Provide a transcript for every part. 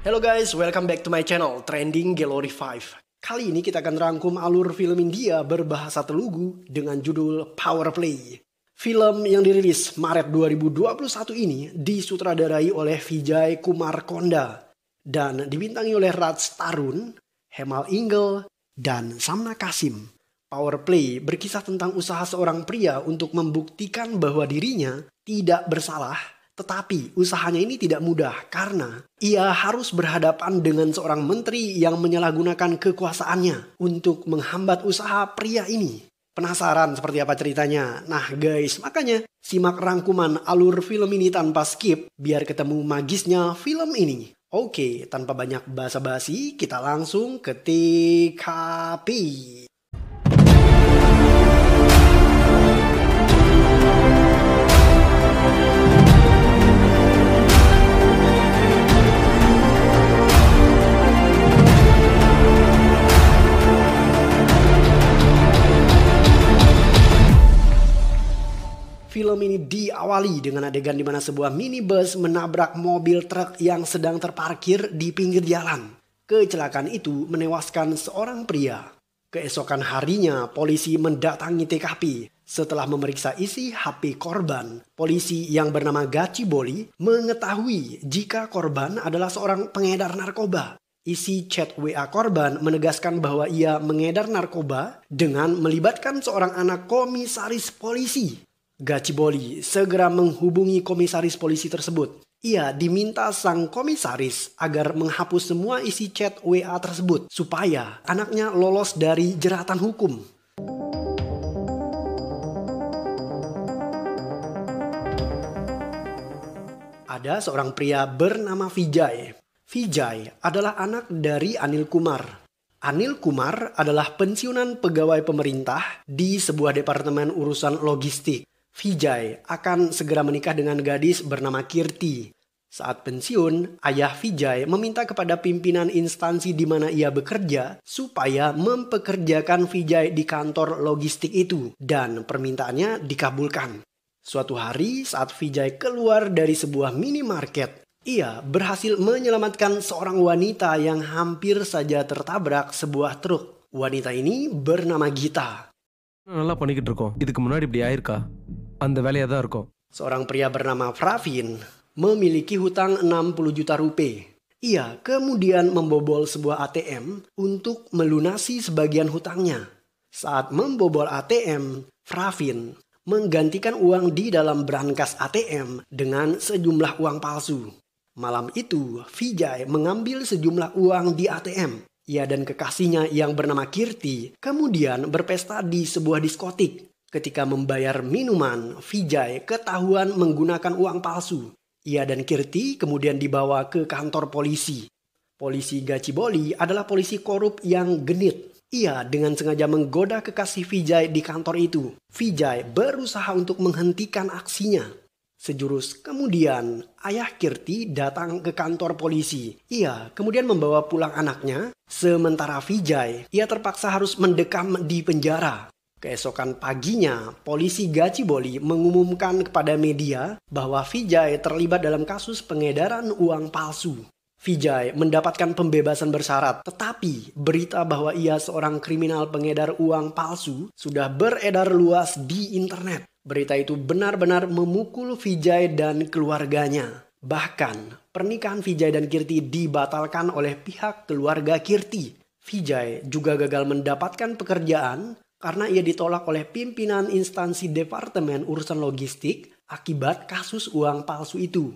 Hello guys, welcome back to my channel, Trending Gallery 5. Kali ini kita akan rangkum alur film India berbahasa Telugu dengan judul Power Play. Film yang dirilis Maret 2021 ini disutradarai oleh Vijay Kumar Konda dan dibintangi oleh Raj Tarun, Hemal Ingle, dan Samna Kasim. Power Play berkisah tentang usaha seorang pria untuk membuktikan bahwa dirinya tidak bersalah. Tetapi usahanya ini tidak mudah karena ia harus berhadapan dengan seorang menteri yang menyalahgunakan kekuasaannya untuk menghambat usaha pria ini. Penasaran seperti apa ceritanya? Nah guys, makanya simak rangkuman alur film ini tanpa skip biar ketemu magisnya film ini. Oke, tanpa banyak basa-basi kita langsung ke TKP. Film ini diawali dengan adegan di mana sebuah minibus menabrak mobil truk yang sedang terparkir di pinggir jalan. Kecelakaan itu menewaskan seorang pria. Keesokan harinya, polisi mendatangi TKP. Setelah memeriksa isi HP korban, polisi yang bernama Gachibowli mengetahui jika korban adalah seorang pengedar narkoba. Isi chat WA korban menegaskan bahwa ia mengedar narkoba dengan melibatkan seorang anak komisaris polisi. Gachibowli segera menghubungi komisaris polisi tersebut. Ia diminta sang komisaris agar menghapus semua isi chat WA tersebut supaya anaknya lolos dari jeratan hukum. Ada seorang pria bernama Vijay. Vijay adalah anak dari Anil Kumar. Anil Kumar adalah pensiunan pegawai pemerintah di sebuah departemen urusan logistik. Vijay akan segera menikah dengan gadis bernama Kirti. Saat pensiun, ayah Vijay meminta kepada pimpinan instansi di mana ia bekerja supaya mempekerjakan Vijay di kantor logistik itu dan permintaannya dikabulkan. Suatu hari saat Vijay keluar dari sebuah minimarket, ia berhasil menyelamatkan seorang wanita yang hampir saja tertabrak sebuah truk. Wanita ini bernama Gita. நல்லா பண்ணிக்கிட்டு இருக்கோம். இதுக்கு முன்னாடி இப்படி ஆயிருக்கா? அந்த வேலையா தான் இருக்கும். Seorang pria bernama Pravin memiliki hutang 60 juta rupiah. Ia kemudian membobol sebuah ATM untuk melunasi sebagian hutangnya. Saat membobol ATM, Pravin menggantikan uang di dalam brankas ATM dengan sejumlah uang palsu. Malam itu, Vijay mengambil sejumlah uang di ATM. Ia dan kekasihnya yang bernama Kirti kemudian berpesta di sebuah diskotik. Ketika membayar minuman, Vijay ketahuan menggunakan uang palsu. Ia dan Kirti kemudian dibawa ke kantor polisi. Polisi Gachibowli adalah polisi korup yang genit. Ia dengan sengaja menggoda kekasih Vijay di kantor itu. Vijay berusaha untuk menghentikan aksinya. Sejurus kemudian, ayah Kirti datang ke kantor polisi. Ia kemudian membawa pulang anaknya, sementara Vijay, ia terpaksa harus mendekam di penjara. Keesokan paginya, polisi Gachibowli mengumumkan kepada media bahwa Vijay terlibat dalam kasus pengedaran uang palsu. Vijay mendapatkan pembebasan bersyarat, tetapi berita bahwa ia seorang kriminal pengedar uang palsu sudah beredar luas di internet. Berita itu benar-benar memukul Vijay dan keluarganya. Bahkan, pernikahan Vijay dan Kirti dibatalkan oleh pihak keluarga Kirti. Vijay juga gagal mendapatkan pekerjaan karena ia ditolak oleh pimpinan instansi departemen urusan logistik akibat kasus uang palsu itu.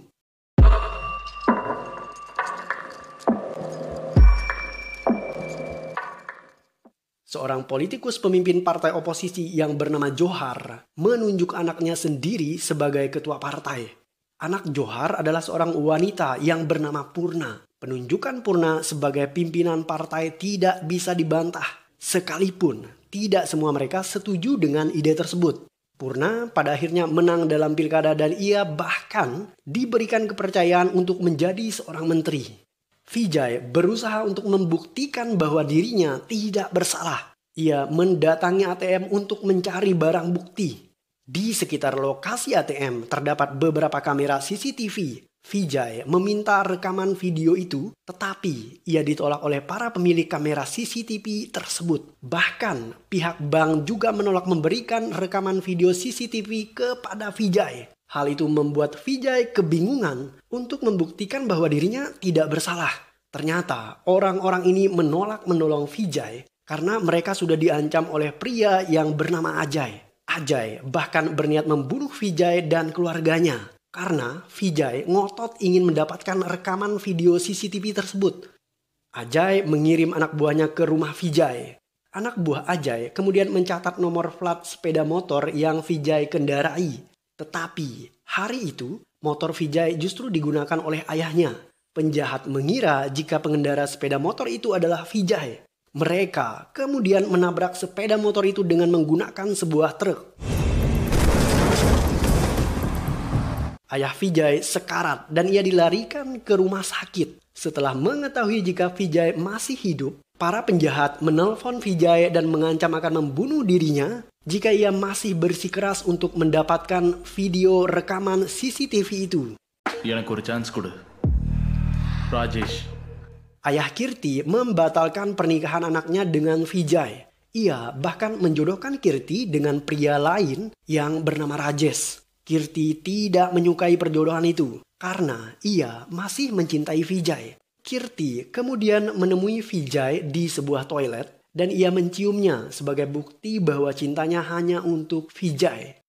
Seorang politikus pemimpin partai oposisi yang bernama Johar menunjuk anaknya sendiri sebagai ketua partai. Anak Johar adalah seorang wanita yang bernama Purna. Penunjukan Purna sebagai pimpinan partai tidak bisa dibantah. Sekalipun tidak semua mereka setuju dengan ide tersebut. Purna pada akhirnya menang dalam pilkada dan ia bahkan diberikan kepercayaan untuk menjadi seorang menteri. Vijay berusaha untuk membuktikan bahwa dirinya tidak bersalah. Ia mendatangi ATM untuk mencari barang bukti. Di sekitar lokasi ATM terdapat beberapa kamera CCTV. Vijay meminta rekaman video itu, tetapi ia ditolak oleh para pemilik kamera CCTV tersebut. Bahkan pihak bank juga menolak memberikan rekaman video CCTV kepada Vijay. Hal itu membuat Vijay kebingungan untuk membuktikan bahwa dirinya tidak bersalah. Ternyata orang-orang ini menolak menolong Vijay karena mereka sudah diancam oleh pria yang bernama Ajay. Ajay bahkan berniat membunuh Vijay dan keluarganya. Karena Vijay ngotot ingin mendapatkan rekaman video CCTV tersebut. Ajay mengirim anak buahnya ke rumah Vijay. Anak buah Ajay kemudian mencatat nomor plat sepeda motor yang Vijay kendarai. Tetapi hari itu motor Vijay justru digunakan oleh ayahnya. Penjahat mengira jika pengendara sepeda motor itu adalah Vijay. Mereka kemudian menabrak sepeda motor itu dengan menggunakan sebuah truk. Ayah Vijay sekarat dan ia dilarikan ke rumah sakit. Setelah mengetahui jika Vijay masih hidup, para penjahat menelpon Vijay dan mengancam akan membunuh dirinya jika ia masih bersikeras untuk mendapatkan video rekaman CCTV itu. எனக்கு ஒரு சான்ஸ் கொடு Rajesh. Ayah Kirti membatalkan pernikahan anaknya dengan Vijay. Ia bahkan menjodohkan Kirti dengan pria lain yang bernama Rajesh. Kirti tidak menyukai perjodohan itu karena ia masih mencintai Vijay. Kirti kemudian menemui Vijay di sebuah toilet dan ia menciumnya sebagai bukti bahwa cintanya hanya untuk Vijay.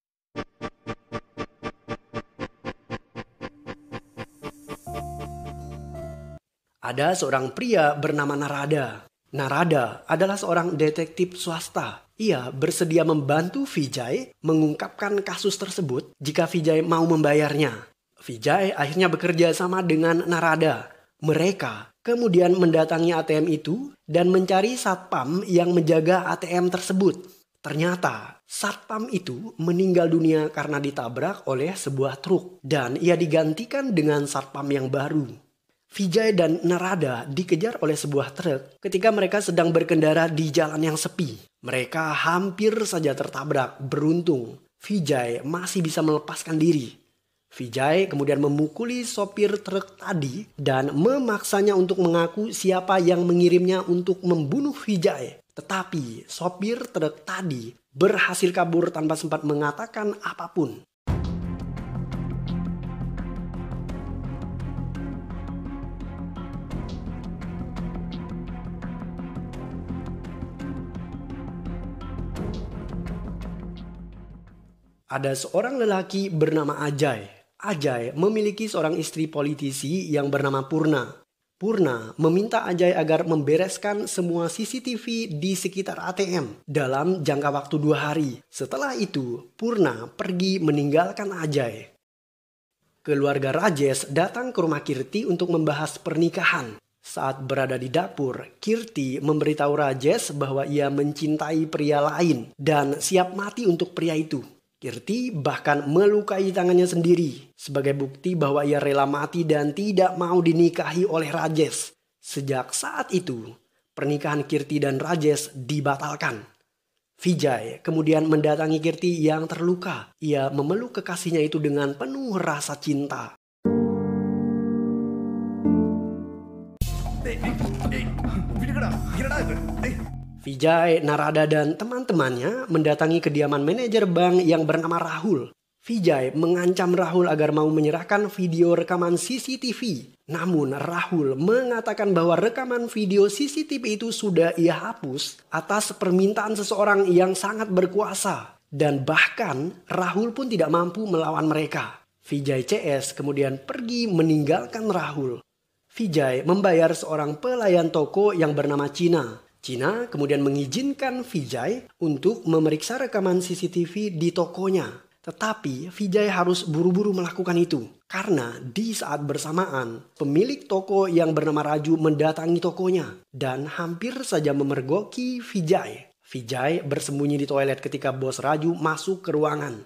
Ada seorang pria bernama Narada. Narada adalah seorang detektif swasta. Ia bersedia membantu Vijay mengungkapkan kasus tersebut jika Vijay mau membayarnya. Vijay akhirnya bekerja sama dengan Narada. Mereka kemudian mendatangi ATM itu dan mencari satpam yang menjaga ATM tersebut. Ternyata satpam itu meninggal dunia karena ditabrak oleh sebuah truk dan ia digantikan dengan satpam yang baru. Vijay dan Narada dikejar oleh sebuah truk ketika mereka sedang berkendara di jalan yang sepi. Mereka hampir saja tertabrak. Beruntung, Vijay masih bisa melepaskan diri. Vijay kemudian memukuli sopir truk tadi dan memaksanya untuk mengaku siapa yang mengirimnya untuk membunuh Vijay. Tetapi sopir truk tadi berhasil kabur tanpa sempat mengatakan apapun. Ada seorang lelaki bernama Ajay. Ajay memiliki seorang istri politisi yang bernama Purna. Purna meminta Ajay agar membereskan semua CCTV di sekitar ATM dalam jangka waktu 2 hari. Setelah itu, Purna pergi meninggalkan Ajay. Keluarga Rajesh datang ke rumah Kirti untuk membahas pernikahan. Saat berada di dapur, Kirti memberitahu Rajesh bahwa ia mencintai pria lain dan siap mati untuk pria itu. Kirti bahkan melukai tangannya sendiri sebagai bukti bahwa ia rela mati dan tidak mau dinikahi oleh Rajesh. Sejak saat itu, pernikahan Kirti dan Rajesh dibatalkan. Vijay kemudian mendatangi Kirti yang terluka. Ia memeluk kekasihnya itu dengan penuh rasa cinta. Vijay, Narada, dan teman-temannya mendatangi kediaman manajer bank yang bernama Rahul. Vijay mengancam Rahul agar mau menyerahkan video rekaman CCTV. Namun Rahul mengatakan bahwa rekaman video CCTV itu sudah ia hapus atas permintaan seseorang yang sangat berkuasa. Dan bahkan Rahul pun tidak mampu melawan mereka. Vijay CS kemudian pergi meninggalkan Rahul. Vijay membayar seorang pelayan toko yang bernama Cina. Cina kemudian mengizinkan Vijay untuk memeriksa rekaman CCTV di tokonya. Tetapi Vijay harus buru-buru melakukan itu. Karena di saat bersamaan, pemilik toko yang bernama Raju mendatangi tokonya. Dan hampir saja memergoki Vijay. Vijay bersembunyi di toilet ketika bos Raju masuk ke ruangan.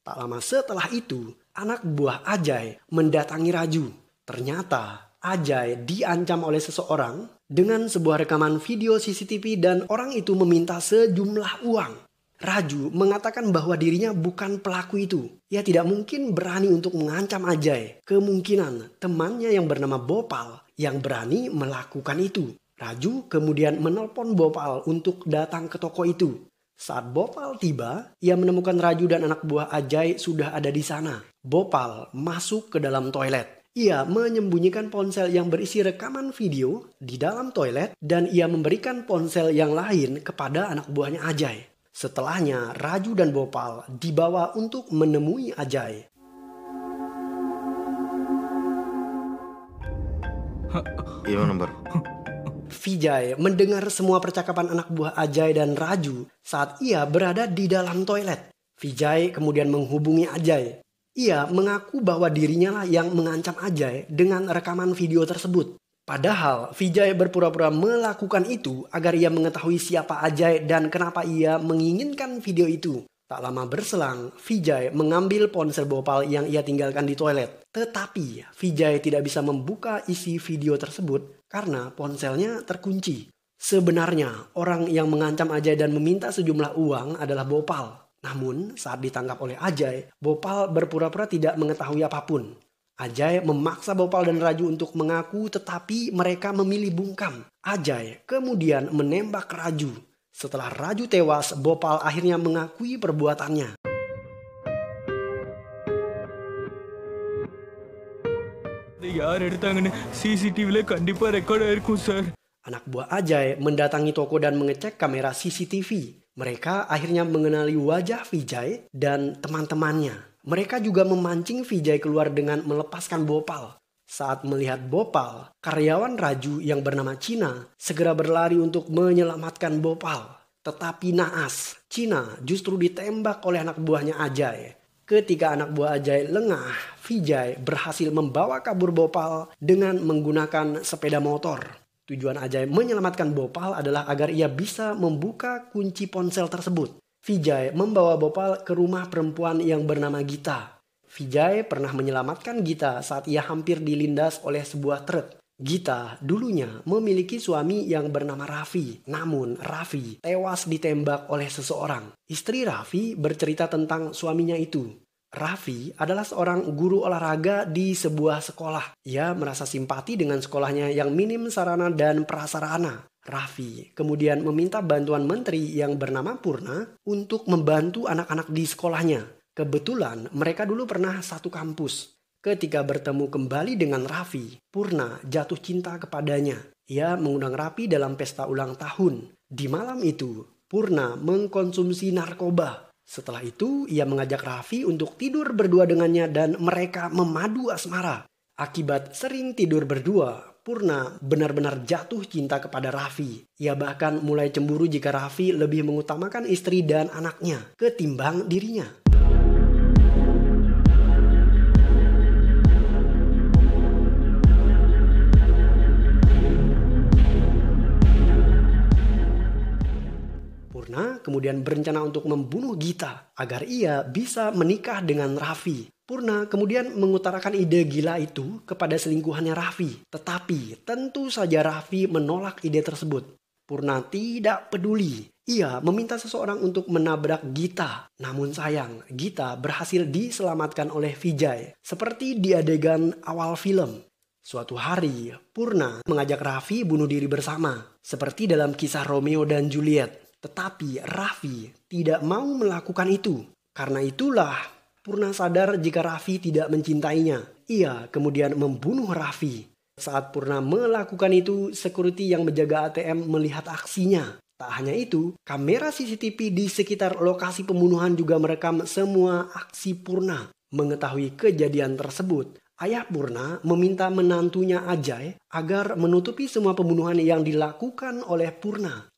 Tak lama setelah itu, anak buah Ajay mendatangi Raju. Ternyata Ajay diancam oleh seseorang dengan sebuah rekaman video CCTV dan orang itu meminta sejumlah uang. Raju mengatakan bahwa dirinya bukan pelaku itu. Ia tidak mungkin berani untuk mengancam Ajay. Kemungkinan temannya yang bernama Bhopal yang berani melakukan itu. Raju kemudian menelpon Bhopal untuk datang ke toko itu. Saat Bhopal tiba, ia menemukan Raju dan anak buah Ajay sudah ada di sana. Bhopal masuk ke dalam toilet. Ia menyembunyikan ponsel yang berisi rekaman video di dalam toilet dan ia memberikan ponsel yang lain kepada anak buahnya Ajay. Setelahnya, Raju dan Bhopal dibawa untuk menemui Ajay. Gimana Bar? Vijay mendengar semua percakapan anak buah Ajay dan Raju saat ia berada di dalam toilet. Vijay kemudian menghubungi Ajay. Ia mengaku bahwa dirinya lah yang mengancam Ajay dengan rekaman video tersebut. Padahal Vijay berpura-pura melakukan itu agar ia mengetahui siapa Ajay dan kenapa ia menginginkan video itu. Tak lama berselang, Vijay mengambil ponsel Bhopal yang ia tinggalkan di toilet. Tetapi Vijay tidak bisa membuka isi video tersebut karena ponselnya terkunci. Sebenarnya orang yang mengancam Ajay dan meminta sejumlah uang adalah Bhopal. Namun saat ditangkap oleh Ajay, Bhopal berpura-pura tidak mengetahui apapun. Ajay memaksa Bhopal dan Raju untuk mengaku tetapi mereka memilih bungkam. Ajay kemudian menembak Raju. Setelah Raju tewas, Bhopal akhirnya mengakui perbuatannya. Anak buah Ajay mendatangi toko dan mengecek kamera CCTV. Mereka akhirnya mengenali wajah Vijay dan teman-temannya. Mereka juga memancing Vijay keluar dengan melepaskan Bhopal. Saat melihat Bhopal, karyawan Raju yang bernama Cina segera berlari untuk menyelamatkan Bhopal. Tetapi naas, Cina justru ditembak oleh anak buahnya Ajay. Ketika anak buah Ajay lengah, Vijay berhasil membawa kabur Bhopal dengan menggunakan sepeda motor. Tujuan Ajay menyelamatkan Bhopal adalah agar ia bisa membuka kunci ponsel tersebut. Vijay membawa Bhopal ke rumah perempuan yang bernama Gita. Vijay pernah menyelamatkan Gita saat ia hampir dilindas oleh sebuah truk. Gita dulunya memiliki suami yang bernama Raffi. Namun Raffi tewas ditembak oleh seseorang. Istri Raffi bercerita tentang suaminya itu. Raffi adalah seorang guru olahraga di sebuah sekolah. Ia merasa simpati dengan sekolahnya yang minim sarana dan prasarana. Raffi kemudian meminta bantuan menteri yang bernama Purna untuk membantu anak-anak di sekolahnya. Kebetulan mereka dulu pernah satu kampus. Ketika bertemu kembali dengan Raffi, Purna jatuh cinta kepadanya. Ia mengundang Raffi dalam pesta ulang tahun. Di malam itu, Purna mengkonsumsi narkoba. Setelah itu, ia mengajak Raffi untuk tidur berdua dengannya dan mereka memadu asmara. Akibat sering tidur berdua, Purna benar-benar jatuh cinta kepada Raffi. Ia bahkan mulai cemburu jika Raffi lebih mengutamakan istri dan anaknya ketimbang dirinya. Purna kemudian berencana untuk membunuh Gita agar ia bisa menikah dengan Raffi. Purna kemudian mengutarakan ide gila itu kepada selingkuhannya Raffi. Tetapi tentu saja Raffi menolak ide tersebut. Purna tidak peduli. Ia meminta seseorang untuk menabrak Gita. Namun sayang, Gita berhasil diselamatkan oleh Vijay. Seperti di adegan awal film. Suatu hari, Purna mengajak Raffi bunuh diri bersama. Seperti dalam kisah Romeo dan Juliet. Tetapi Raffi tidak mau melakukan itu. Karena itulah Purna sadar jika Raffi tidak mencintainya. Ia kemudian membunuh Raffi. Saat Purna melakukan itu, security yang menjaga ATM melihat aksinya. Tak hanya itu, kamera CCTV di sekitar lokasi pembunuhan juga merekam semua aksi Purna. Mengetahui kejadian tersebut, ayah Purna meminta menantunya Ajay agar menutupi semua pembunuhan yang dilakukan oleh Purna.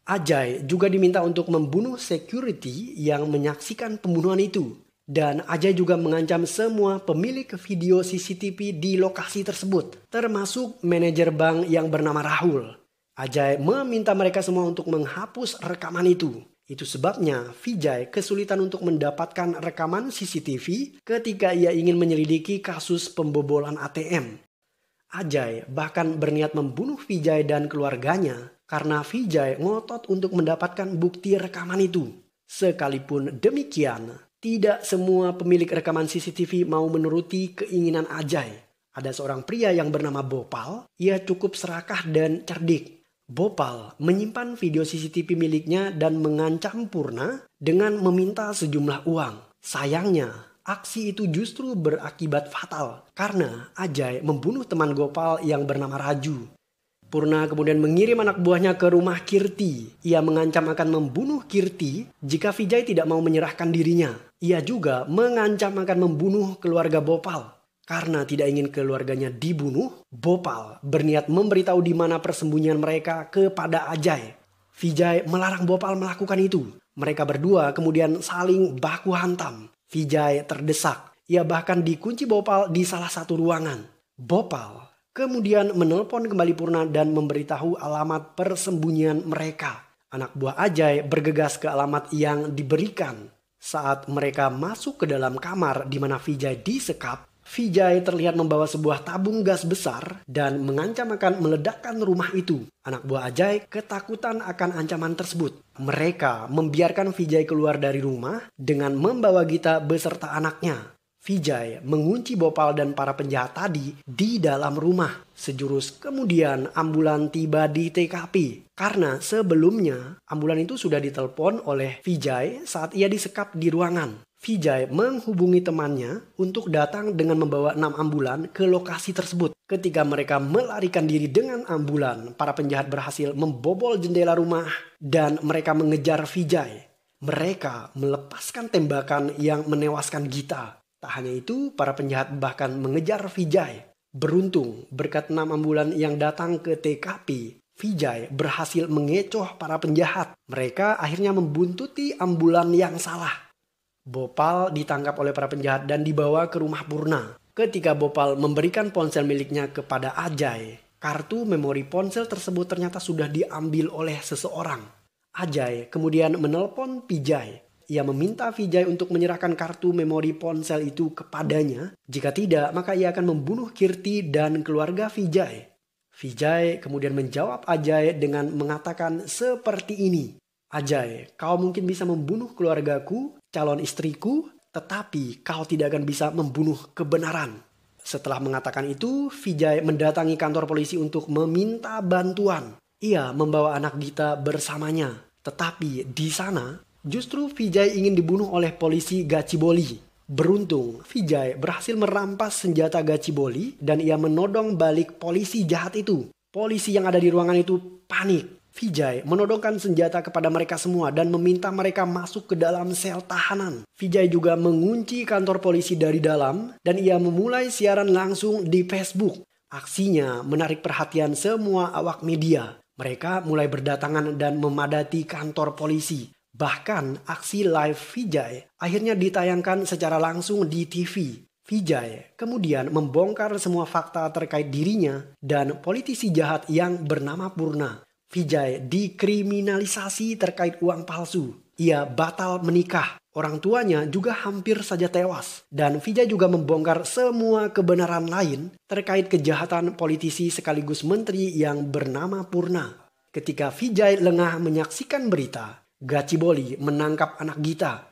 Ajay juga diminta untuk membunuh security yang menyaksikan pembunuhan itu. Dan Ajay juga mengancam semua pemilik video CCTV di lokasi tersebut, termasuk manajer bank yang bernama Rahul. Ajay meminta mereka semua untuk menghapus rekaman itu. Itu sebabnya Vijay kesulitan untuk mendapatkan rekaman CCTV ketika ia ingin menyelidiki kasus pembobolan ATM. Ajay bahkan berniat membunuh Vijay dan keluarganya karena Vijay ngotot untuk mendapatkan bukti rekaman itu. Sekalipun demikian, tidak semua pemilik rekaman CCTV mau menuruti keinginan Ajay. Ada seorang pria yang bernama Bopal, ia cukup serakah dan cerdik. Bopal menyimpan video CCTV miliknya dan mengancam Purna dengan meminta sejumlah uang. Sayangnya, aksi itu justru berakibat fatal karena Ajay membunuh teman Gopal yang bernama Raju. Purna kemudian mengirim anak buahnya ke rumah Kirti. Ia mengancam akan membunuh Kirti jika Vijay tidak mau menyerahkan dirinya. Ia juga mengancam akan membunuh keluarga Bopal. Karena tidak ingin keluarganya dibunuh, Bopal berniat memberitahu di mana persembunyian mereka kepada Ajay. Vijay melarang Bopal melakukan itu. Mereka berdua kemudian saling baku hantam. Vijay terdesak. Ia bahkan dikunci Bopal di salah satu ruangan. Bopal kemudian menelpon kembali Purna dan memberitahu alamat persembunyian mereka. Anak buah Ajay bergegas ke alamat yang diberikan. Saat mereka masuk ke dalam kamar di mana Vijay disekap, Vijay terlihat membawa sebuah tabung gas besar dan mengancam akan meledakkan rumah itu. Anak buah Ajay ketakutan akan ancaman tersebut. Mereka membiarkan Vijay keluar dari rumah dengan membawa Gita beserta anaknya. Vijay mengunci Bopal dan para penjahat tadi di dalam rumah. Sejurus kemudian ambulan tiba di TKP. Karena sebelumnya ambulan itu sudah ditelepon oleh Vijay saat ia disekap di ruangan. Vijay menghubungi temannya untuk datang dengan membawa 6 ambulan ke lokasi tersebut. Ketika mereka melarikan diri dengan ambulan, para penjahat berhasil membobol jendela rumah dan mereka mengejar Vijay. Mereka melepaskan tembakan yang menewaskan Gita. Tak hanya itu, para penjahat bahkan mengejar Vijay. Beruntung, berkat 6 ambulan yang datang ke TKP, Vijay berhasil mengecoh para penjahat. Mereka akhirnya membuntuti ambulan yang salah. Bopal ditangkap oleh para penjahat dan dibawa ke rumah Purna. Ketika Bopal memberikan ponsel miliknya kepada Ajay, kartu memori ponsel tersebut ternyata sudah diambil oleh seseorang. Ajay kemudian menelpon Vijay. Ia meminta Vijay untuk menyerahkan kartu memori ponsel itu kepadanya. Jika tidak, maka ia akan membunuh Kirti dan keluarga Vijay. Vijay kemudian menjawab Ajay dengan mengatakan seperti ini. Ajay, kau mungkin bisa membunuh keluargaku, calon istriku, tetapi kau tidak akan bisa membunuh kebenaran. Setelah mengatakan itu, Vijay mendatangi kantor polisi untuk meminta bantuan. Ia membawa anak Gita bersamanya. Tetapi di sana, justru Vijay ingin dibunuh oleh polisi Gachibowli. Beruntung, Vijay berhasil merampas senjata Gachibowli dan ia menodong balik polisi jahat itu. Polisi yang ada di ruangan itu panik. Vijay menodongkan senjata kepada mereka semua dan meminta mereka masuk ke dalam sel tahanan. Vijay juga mengunci kantor polisi dari dalam dan ia memulai siaran langsung di Facebook. Aksinya menarik perhatian semua awak media. Mereka mulai berdatangan dan memadati kantor polisi. Bahkan aksi live Vijay akhirnya ditayangkan secara langsung di TV. Vijay kemudian membongkar semua fakta terkait dirinya dan politisi jahat yang bernama Purna. Vijay dikriminalisasi terkait uang palsu. Ia batal menikah. Orang tuanya juga hampir saja tewas. Dan Vijay juga membongkar semua kebenaran lain terkait kejahatan politisi sekaligus menteri yang bernama Purna. Ketika Vijay lengah menyaksikan berita, Gachibowli menangkap anak Gita.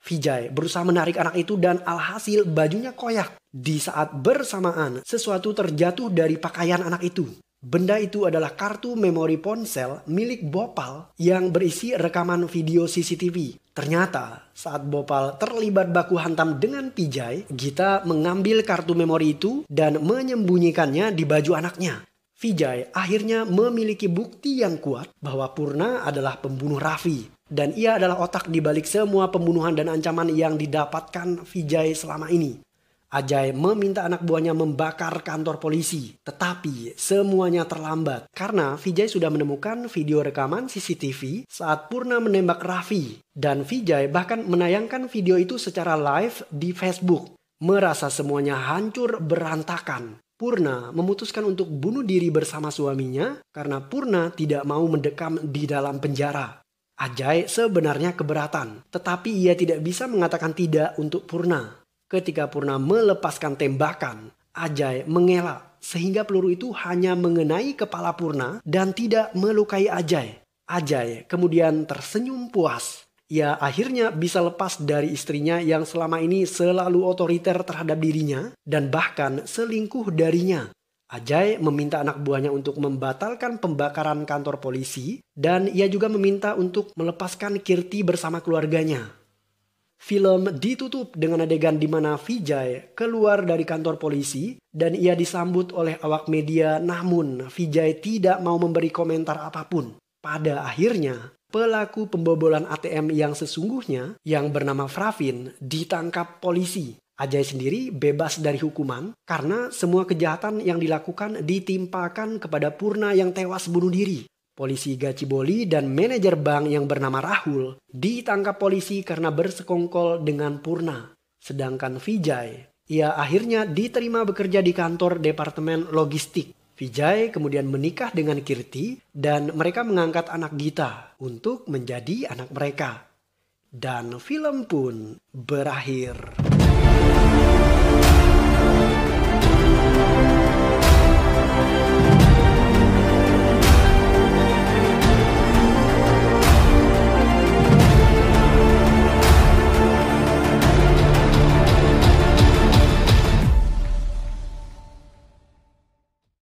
Vijay berusaha menarik anak itu dan alhasil bajunya koyak. Di saat bersamaan, sesuatu terjatuh dari pakaian anak itu. Benda itu adalah kartu memori ponsel milik Bopal yang berisi rekaman video CCTV. Ternyata saat Bopal terlibat baku hantam dengan Vijay, Gita mengambil kartu memori itu dan menyembunyikannya di baju anaknya. Vijay akhirnya memiliki bukti yang kuat bahwa Purna adalah pembunuh Raffi. Dan ia adalah otak di balik semua pembunuhan dan ancaman yang didapatkan Vijay selama ini. Ajay meminta anak buahnya membakar kantor polisi. Tetapi semuanya terlambat karena Vijay sudah menemukan video rekaman CCTV saat Purna menembak Raffi. Dan Vijay bahkan menayangkan video itu secara live di Facebook. Merasa semuanya hancur berantakan, Purna memutuskan untuk bunuh diri bersama suaminya karena Purna tidak mau mendekam di dalam penjara. Ajay sebenarnya keberatan, tetapi ia tidak bisa mengatakan tidak untuk Purna. Ketika Purna melepaskan tembakan, Ajay mengelak sehingga peluru itu hanya mengenai kepala Purna dan tidak melukai Ajay. Ajay kemudian tersenyum puas. ia akhirnya bisa lepas dari istrinya yang selama ini selalu otoriter terhadap dirinya dan bahkan selingkuh darinya. Ajay meminta anak buahnya untuk membatalkan pembakaran kantor polisi dan ia juga meminta untuk melepaskan Kirti bersama keluarganya. Film ditutup dengan adegan di mana Vijay keluar dari kantor polisi dan ia disambut oleh awak media, namun Vijay tidak mau memberi komentar apapun. Pada akhirnya, pelaku pembobolan ATM yang sesungguhnya yang bernama Pravin ditangkap polisi. Ajay sendiri bebas dari hukuman karena semua kejahatan yang dilakukan ditimpakan kepada Purna yang tewas bunuh diri. Polisi Gachibowli dan manajer bank yang bernama Rahul ditangkap polisi karena bersekongkol dengan Purna. Sedangkan Vijay, ia akhirnya diterima bekerja di kantor departemen logistik. Vijay kemudian menikah dengan Kirti dan mereka mengangkat anak Gita untuk menjadi anak mereka. Dan film pun berakhir.